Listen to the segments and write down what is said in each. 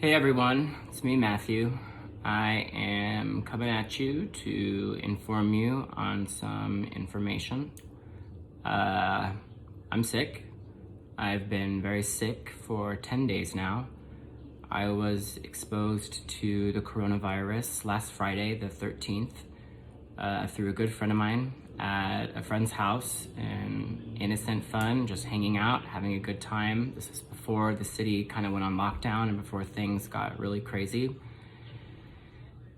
Hey everyone, it's me, Matthew. I am coming at you to inform you on some information. I'm sick. I've been very sick for 10 days now. I was exposed to the coronavirus last Friday, the 13th, through a good friend of mine at a friend's house, and innocent fun, just hanging out, having a good time. This is before the city kind of went on lockdown and before things got really crazy.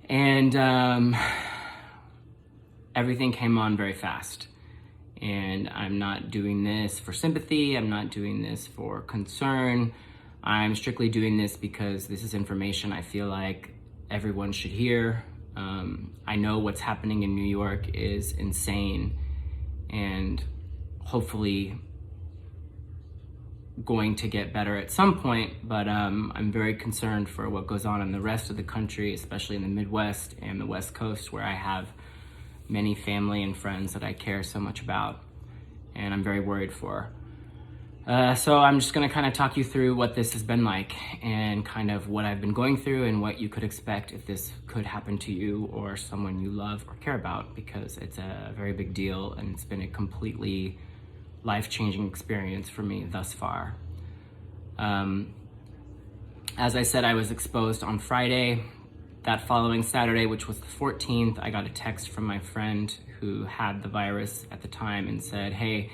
And everything came on very fast. And I'm not doing this for sympathy. I'm not doing this for concern. I'm strictly doing this because this is information I feel like everyone should hear. I know what's happening in New York is insane and hopefully going to get better at some point, but I'm very concerned for what goes on in the rest of the country, especially in the Midwest and the West Coast, where I have many family and friends that I care so much about, and I'm very worried for. So I'm just gonna kind of talk you through what this has been like and kind of what I've been going through and what you could expect if this could happen to you or someone you love or care about, because it's a very big deal and it's been a completely life-changing experience for me thus far. As I said, I was exposed on Friday. That following Saturday, which was the 14th, I got a text from my friend who had the virus at the time and said, "Hey,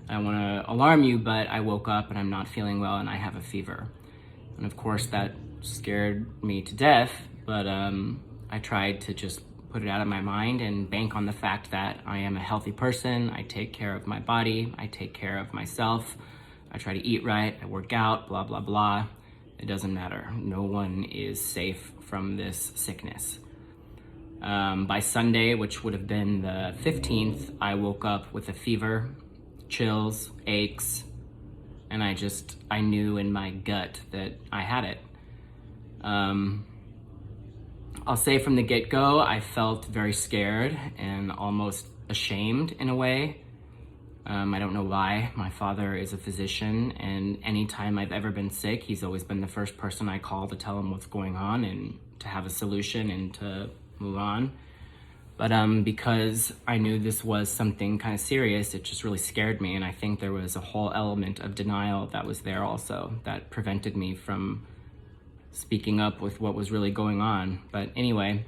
I want to alarm you, but I woke up and I'm not feeling well and I have a fever." And of course that scared me to death, but I tried to just put it out of my mind and bank on the fact that I am a healthy person. I take care of my body. I take care of myself. I try to eat right. I work out, blah, blah, blah. It doesn't matter. No one is safe from this sickness. By Sunday, which would have been the 15th, I woke up with a fever, chills, aches, and I knew in my gut that I had it. I'll say from the get-go, I felt very scared and almost ashamed in a way. I don't know why. My father is a physician, and anytime I've ever been sick, he's always been the first person I call to tell him what's going on and to have a solution and to move on. But because I knew this was something kind of serious, it just really scared me. And I think there was a whole element of denial that was there also that prevented me from speaking up with what was really going on. But anyway,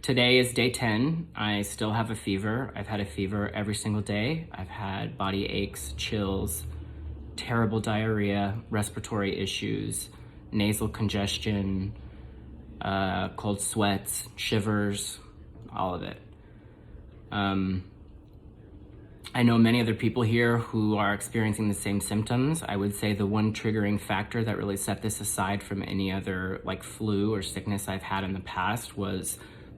today is day 10. I still have a fever. I've had a fever every single day. I've had body aches, chills, terrible diarrhea, respiratory issues, nasal congestion, cold sweats, shivers, all of it. I know many other people here who are experiencing the same symptoms. I would say the one triggering factor that really set this aside from any other like flu or sickness I've had in the past was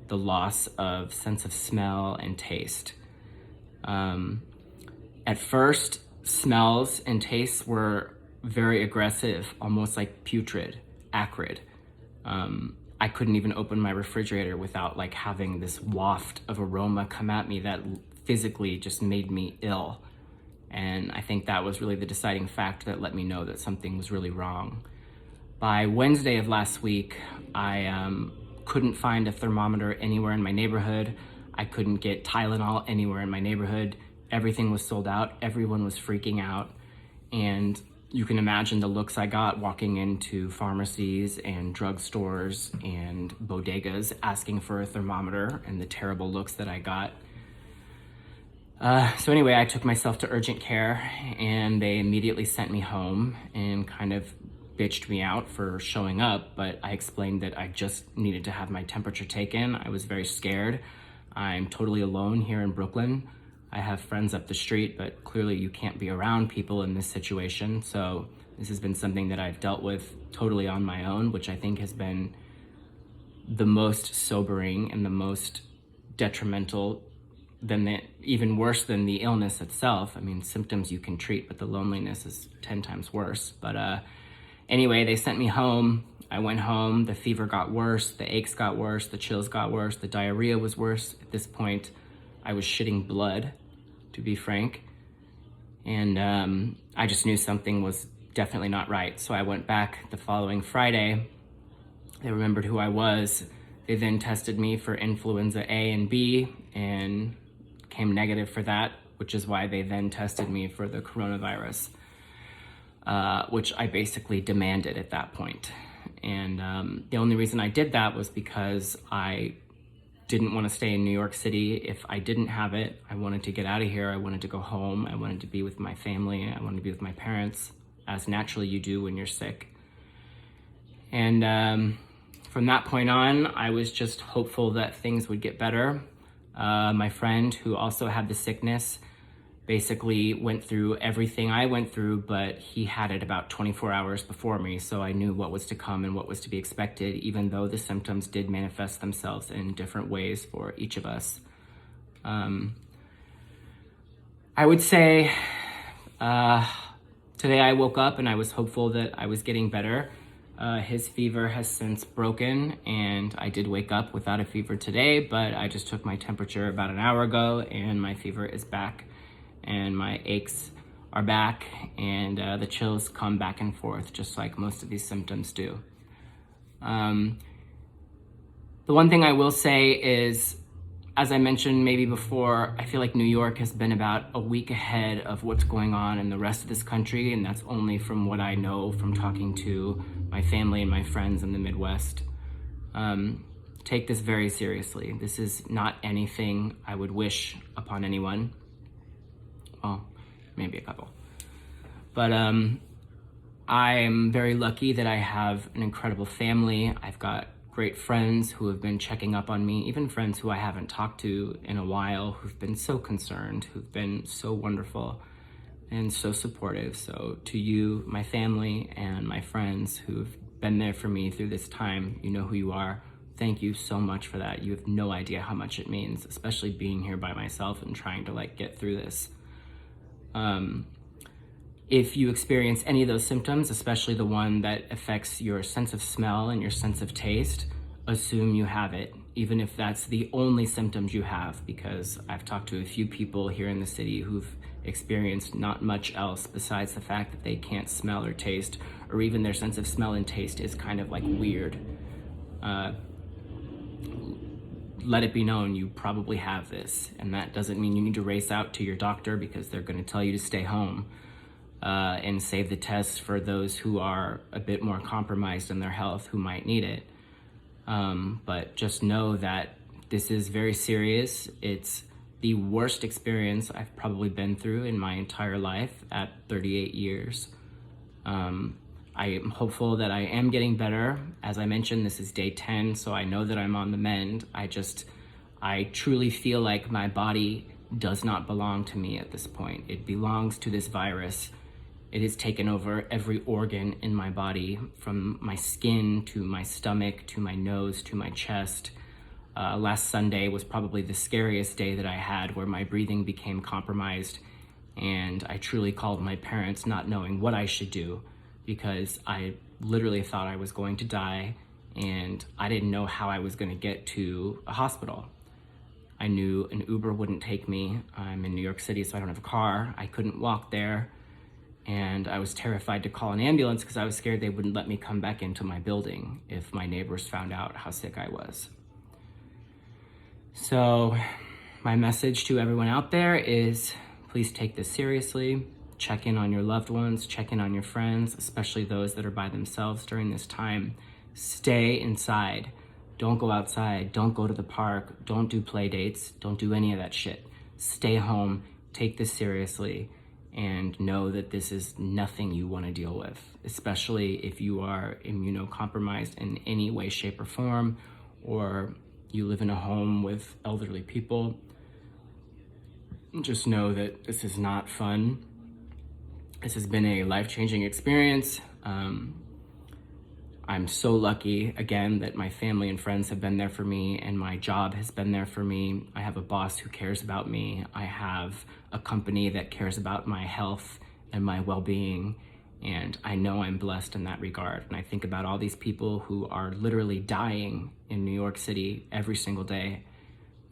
the loss of sense of smell and taste. At first, smells and tastes were very aggressive, almost like putrid, acrid. I couldn't even open my refrigerator without like having this waft of aroma come at me that physically just made me ill. And I think that was really the deciding factor that let me know that something was really wrong. By Wednesday of last week, I couldn't find a thermometer anywhere in my neighborhood. I couldn't get Tylenol anywhere in my neighborhood. Everything was sold out. Everyone was freaking out. And you can imagine the looks I got walking into pharmacies and drugstores and bodegas asking for a thermometer, and the terrible looks that I got. So anyway, I took myself to urgent care, and they immediately sent me home and kind of bitched me out for showing up, but I explained that I just needed to have my temperature taken. I was very scared. I'm totally alone here in Brooklyn. I have friends up the street, but clearly you can't be around people in this situation. So this has been something that I've dealt with totally on my own, which I think has been the most sobering and the most detrimental, even worse than the illness itself. I mean, symptoms you can treat, but the loneliness is 10 times worse. But anyway, they sent me home. I went home, the fever got worse, the aches got worse, the chills got worse, the diarrhea was worse. At this point, I was shitting blood, to be frank. And I just knew something was definitely not right. So I went back the following Friday. They remembered who I was. They then tested me for influenza A and B and came negative for that, which is why they then tested me for the coronavirus, which I basically demanded at that point. And the only reason I did that was because I didn't want to stay in New York City if I didn't have it. I wanted to get out of here. I wanted to go home. I wanted to be with my family. I wanted to be with my parents, as naturally you do when you're sick. And from that point on, I was just hopeful that things would get better. My friend, who also had the sickness, basically went through everything I went through, but he had it about 24 hours before me, so I knew what was to come and what was to be expected, even though the symptoms did manifest themselves in different ways for each of us. I would say today I woke up and I was hopeful that I was getting better. His fever has since broken, and I did wake up without a fever today, but I just took my temperature about an hour ago and my fever is back. And my aches are back, and the chills come back and forth, just like most of these symptoms do. The one thing I will say is, as I mentioned maybe before, I feel like New York has been about a week ahead of what's going on in the rest of this country, and that's only from what I know from talking to my family and my friends in the Midwest. Take this very seriously. This is not anything I would wish upon anyone. Well, maybe a couple. But I'm very lucky that I have an incredible family. I've got great friends who have been checking up on me, even friends who I haven't talked to in a while, who've been so concerned, who've been so wonderful and so supportive. So to you, my family, and my friends who've been there for me through this time, you know who you are. Thank you so much for that. You have no idea how much it means, especially being here by myself and trying to get through this. If you experience any of those symptoms, especially the one that affects your sense of smell and your sense of taste, assume you have it, even if that's the only symptoms you have, because I've talked to a few people here in the city who've experienced not much else besides the fact that they can't smell or taste, or even their sense of smell and taste is kind of weird. Let it be known you probably have this, and that doesn't mean you need to race out to your doctor because they're going to tell you to stay home and save the tests for those who are a bit more compromised in their health who might need it. But just know that this is very serious. It's the worst experience I've probably been through in my entire life at 38 years. I am hopeful that I am getting better. As I mentioned, this is day 10, so I know that I'm on the mend. I truly feel like my body does not belong to me at this point. It belongs to this virus. It has taken over every organ in my body, from my skin to my stomach to my nose to my chest. Last Sunday was probably the scariest day that I had, where my breathing became compromised, and I truly called my parents, not knowing what I should do, because I literally thought I was going to die, and I didn't know how I was going to get to a hospital. I knew an Uber wouldn't take me. I'm in New York City, so I don't have a car. I couldn't walk there, and I was terrified to call an ambulance because I was scared they wouldn't let me come back into my building if my neighbors found out how sick I was. So my message to everyone out there is, please take this seriously. Check in on your loved ones, check in on your friends, especially those that are by themselves during this time. Stay inside. Don't go outside. Don't go to the park. Don't do play dates. Don't do any of that shit. Stay home. Take this seriously, and know that this is nothing you want to deal with, especially if you are immunocompromised in any way, shape, or form, or you live in a home with elderly people. Just know that this is not fun. This has been a life-changing experience. I'm so lucky, again, that my family and friends have been there for me, and my job has been there for me. I have a boss who cares about me. I have a company that cares about my health and my well-being, and I know I'm blessed in that regard. And I think about all these people who are literally dying in New York City every single day,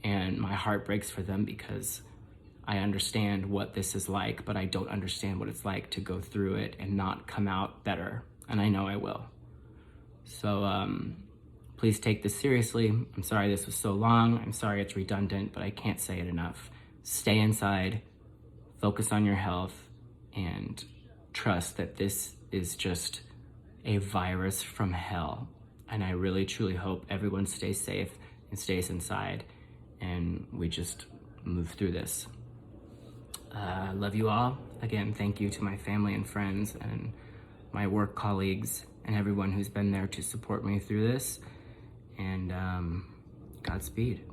and my heart breaks for them because I understand what this is like, but I don't understand what it's like to go through it and not come out better. And I know I will. So please take this seriously. I'm sorry this was so long. I'm sorry it's redundant, but I can't say it enough. Stay inside, focus on your health, and trust that this is just a virus from hell. And I really, truly hope everyone stays safe and stays inside, and we just move through this. Love you all. Again, thank you to my family and friends and my work colleagues and everyone who's been there to support me through this. And Godspeed.